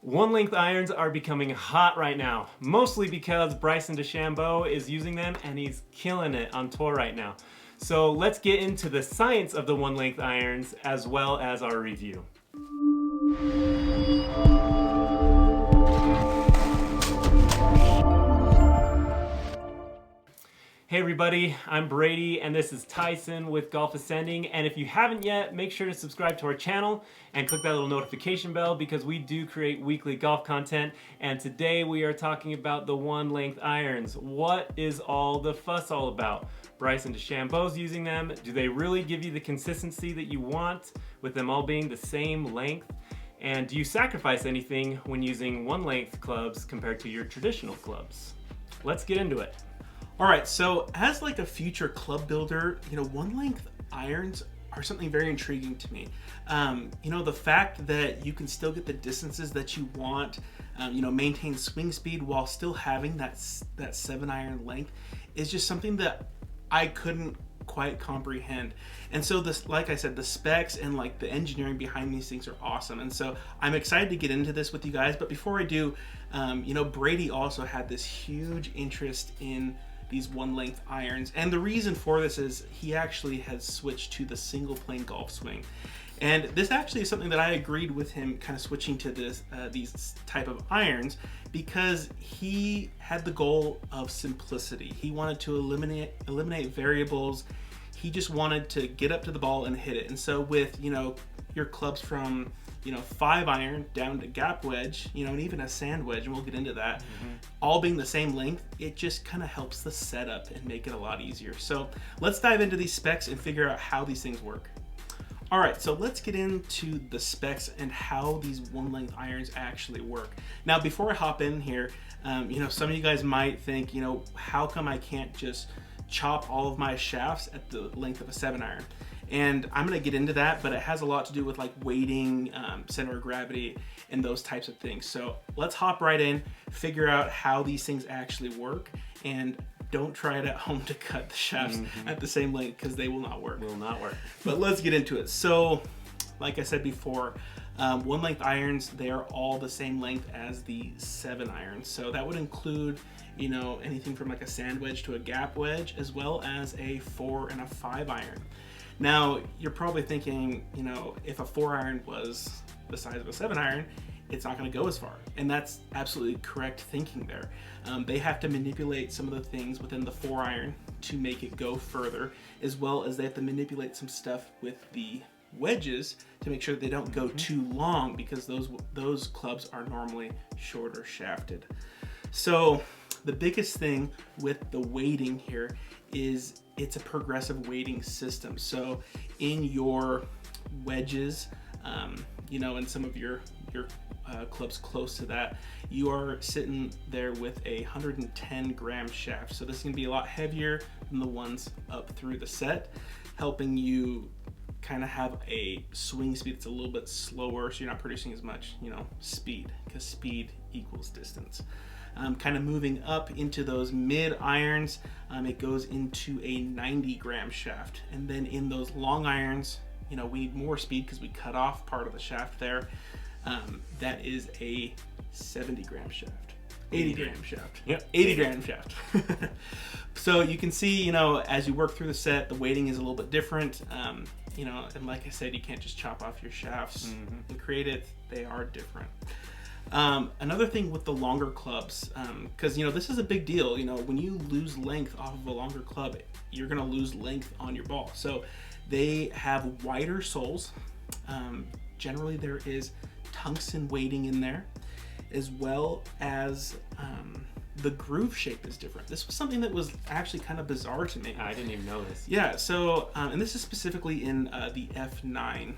One length irons are becoming hot right now, mostly because Bryson Dechambeau is using them and he's killing it on tour right now. So let's get into the science of the one length irons as well as our review. Hey everybody, I'm Brady and this is Tyson with Golf Ascending, and if you haven't yet, make sure to subscribe to our channel and click that little notification bell because we do create weekly golf content, and today we are talking about the one length irons. What is all the fuss all about? Bryson DeChambeau's using them. Do they really give you the consistency that you want with them all being the same length? And do you sacrifice anything when using one length clubs compared to your traditional clubs? Let's get into it. All right, so as like a future club builder, one length irons are something very intriguing to me. The fact that you can still get the distances that you want, maintain swing speed while still having that 7-iron length is just something that I couldn't quite comprehend. And so this, like I said, the specs and like the engineering behind these things are awesome. And so I'm excited to get into this with you guys. But before I do, Brady also had this huge interest in these one length irons, and the reason for this is he actually has switched to the single plane golf swing, and this actually is something that I agreed with him kind of switching to these type of irons because he had the goal of simplicity. He wanted to eliminate variables. He just wanted to get up to the ball and hit it. And so with your clubs from 5-iron down to gap wedge, and even a sand wedge, and we'll get into that, all being the same length, it just kind of helps the setup and make it a lot easier. So let's dive into these specs and figure out how these things work. All right, so let's get into the specs and how these one length irons actually work. Now, before I hop in here, some of you guys might think, how come I can't just chop all of my shafts at the length of a 7-iron? And I'm going to get into that, but it has a lot to do with like weighting, center of gravity, and those types of things. So let's hop right in, figure out how these things actually work, and don't try it at home to cut the shafts at the same length because they will not work. Will not work. But let's get into it. So like I said before, one length irons, they are all the same length as the 7-iron. So that would include anything from like a sand wedge to a gap wedge, as well as a 4 and a 5-iron. Now, you're probably thinking, if a 4-iron was the size of a 7-iron, it's not going to go as far. And that's absolutely correct thinking there. They have to manipulate some of the things within the 4-iron to make it go further, as well as they have to manipulate some stuff with the wedges to make sure that they don't go too long, because those clubs are normally shorter shafted. So the biggest thing with the weighting here is it's a progressive weighting system. So in your wedges, and some of your clubs close to that, you are sitting there with a 110 gram shaft. So this is gonna be a lot heavier than the ones up through the set, helping you kind of have a swing speed that's a little bit slower, so you're not producing as much, speed, because speed equals distance. Kind of moving up into those mid irons, it goes into a 90 gram shaft. And then in those long irons, we need more speed because we cut off part of the shaft there. That is a 70 gram shaft. 80 gram shaft. Yep. 80 gram shaft. So you can see, as you work through the set, the weighting is a little bit different. And like I said, you can't just chop off your shafts and create it. They are different. Another thing with the longer clubs, because this is a big deal. When you lose length off of a longer club, you're going to lose length on your ball. So they have wider soles. Generally, there is tungsten weighting in there, as well as the groove shape is different. This was something that was actually kind of bizarre to me. I didn't even know this. Yeah. So, and this is specifically in the F9.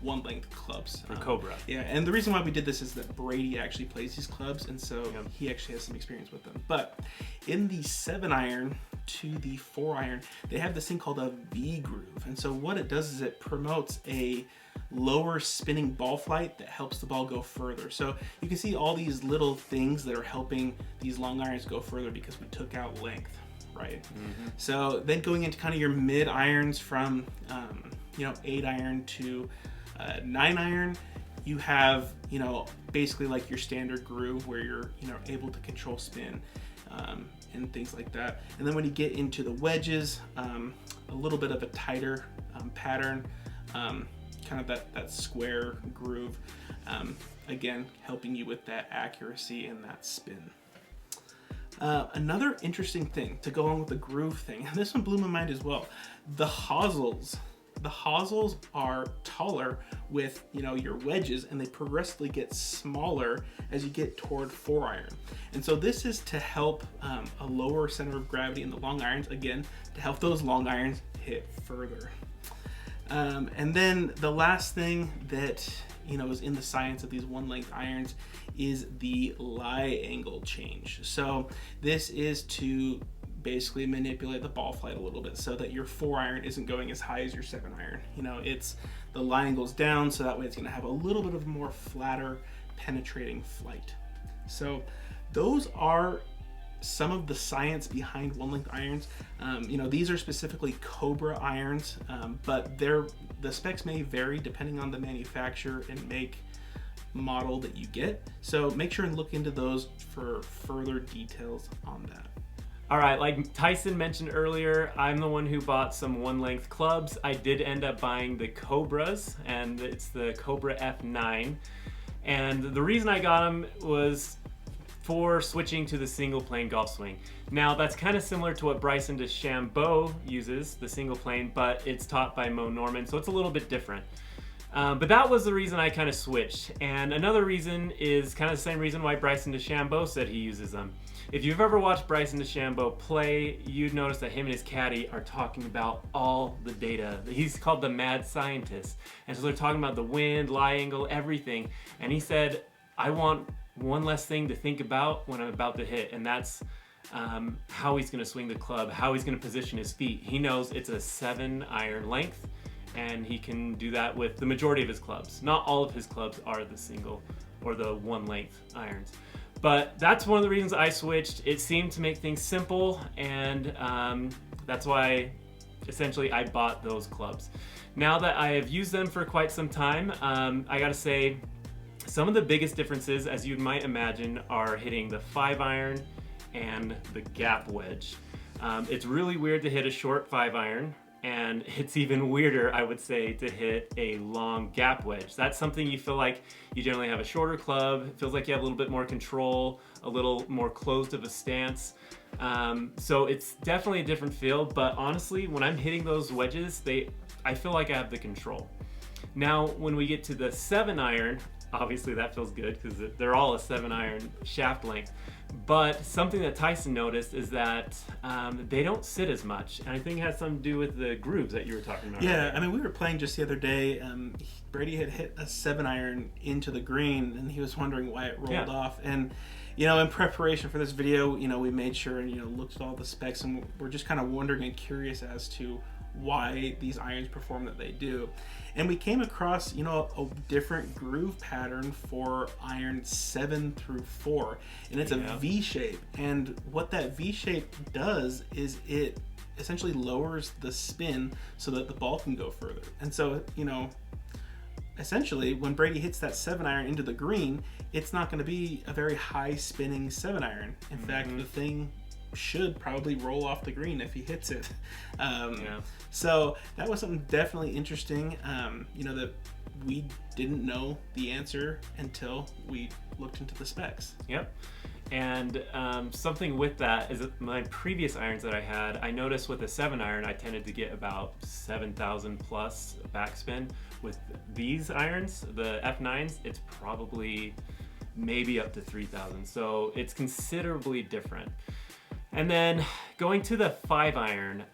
One length clubs for Cobra. Yeah, and the reason why we did this is that Brady actually plays these clubs, and so he actually has some experience with them. But in the 7-iron to the 4-iron, they have this thing called a V groove, and so what it does is it promotes a lower spinning ball flight that helps the ball go further. So you can see all these little things that are helping these long irons go further because we took out length, right? So then going into kind of your mid irons from 8-iron to 9-iron, you have, basically like your standard groove where you're able to control spin and things like that. And then when you get into the wedges, a little bit of a tighter pattern, kind of that square groove, again helping you with that accuracy and that spin. Another interesting thing to go on with the groove thing, and this one blew my mind as well, the hosels. The hosels are taller with your wedges, and they progressively get smaller as you get toward 4-iron. And so this is to help a lower center of gravity in the long irons, again to help those long irons hit further. And then the last thing that is in the science of these one length irons is the lie angle change. So this is to basically manipulate the ball flight a little bit so that your 4-iron isn't going as high as your 7-iron. It's the lie angle's down, so that way it's going to have a little bit of more flatter penetrating flight. So those are some of the science behind one length irons. These are specifically Cobra irons, but the specs may vary depending on the manufacturer and make, model that you get. So make sure and look into those for further details on that. All right, like Tyson mentioned earlier, I'm the one who bought some one-length clubs. I did end up buying the Cobras, and it's the Cobra F9. And the reason I got them was for switching to the single plane golf swing. Now, that's kind of similar to what Bryson Dechambeau uses, the single plane, but it's taught by Mo Norman, so it's a little bit different. But that was the reason I kind of switched. And another reason is kind of the same reason why Bryson Dechambeau said he uses them. If you've ever watched Bryson DeChambeau play, you'd notice that him and his caddy are talking about all the data. He's called the mad scientist. And so they're talking about the wind, lie angle, everything. And he said, I want one less thing to think about when I'm about to hit, and that's how he's going to swing the club, how he's going to position his feet. He knows it's a 7-iron length, and he can do that with the majority of his clubs. Not all of his clubs are the single or the one-length irons. But that's one of the reasons I switched. It seemed to make things simple, and that's why essentially I bought those clubs. Now that I have used them for quite some time, I gotta say, some of the biggest differences, as you might imagine, are hitting the 5-iron and the gap wedge. It's really weird to hit a short 5-iron, and it's even weirder, I would say, to hit a long gap wedge. That's something you feel like you generally have a shorter club. It feels like you have a little bit more control, a little more closed of a stance. So it's definitely a different feel, but honestly, when I'm hitting those wedges, I feel like I have the control. Now, when we get to the 7-iron, obviously that feels good because they're all a 7-iron shaft length. But something that Tyson noticed is that they don't sit as much, and I think it has something to do with the grooves that you were talking about. Yeah, I mean, we were playing just the other day. Brady had hit a 7-iron into the green, and he was wondering why it rolled off. And in preparation for this video, we made sure and looked at all the specs, and we're just kind of wondering and curious as to why these irons perform that they do. And we came across a different groove pattern for iron 7 through 4, and it's a V shape. And what that V shape does is it essentially lowers the spin so that the ball can go further. And so essentially when Brady hits that 7-iron into the green, it's not going to be a very high spinning 7-iron. In fact, the thing should probably roll off the green if he hits it. So that was something definitely interesting, that we didn't know the answer until we looked into the specs. Yep. And something with that is that my previous irons that I had, I noticed with a 7-iron, I tended to get about 7,000 plus backspin. With these irons, the F9s, it's probably maybe up to 3,000. So it's considerably different. And then going to the 5-iron,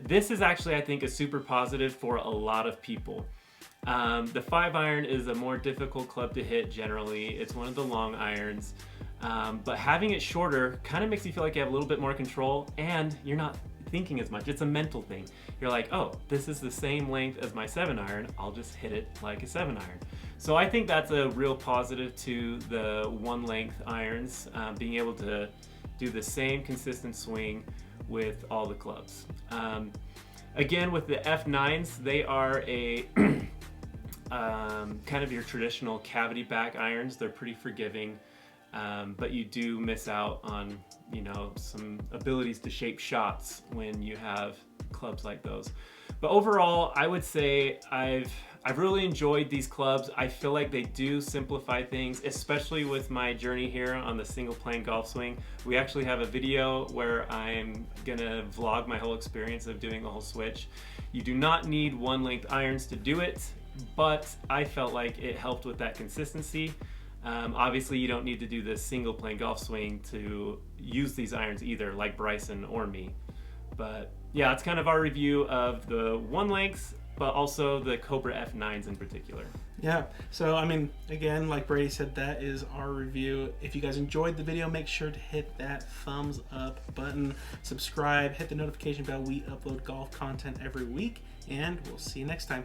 this is actually, I think, a super positive for a lot of people. The 5-iron is a more difficult club to hit generally. It's one of the long irons, but having it shorter kind of makes you feel like you have a little bit more control, and you're not thinking as much. It's a mental thing. You're like, oh, this is the same length as my 7-iron. I'll just hit it like a 7-iron. So I think that's a real positive to the one-length irons, being able to do the same consistent swing with all the clubs. Again, with the F9s, they are kind of your traditional cavity back irons. They're pretty forgiving, but you do miss out on, you know, some abilities to shape shots when you have clubs like those. But overall, I would say I've really enjoyed these clubs. I feel like they do simplify things, especially with my journey here on the single plane golf swing. We actually have a video where I'm gonna vlog my whole experience of doing the whole switch. You do not need one length irons to do it, but I felt like it helped with that consistency. Obviously, you don't need to do this single plane golf swing to use these irons either, like Bryson or me. But yeah, it's kind of our review of the one lengths, but also the Cobra F9s in particular. Yeah, so I mean, again, like Brady said, that is our review. If you guys enjoyed the video, make sure to hit that thumbs up button, subscribe, hit the notification bell. We upload golf content every week, and we'll see you next time.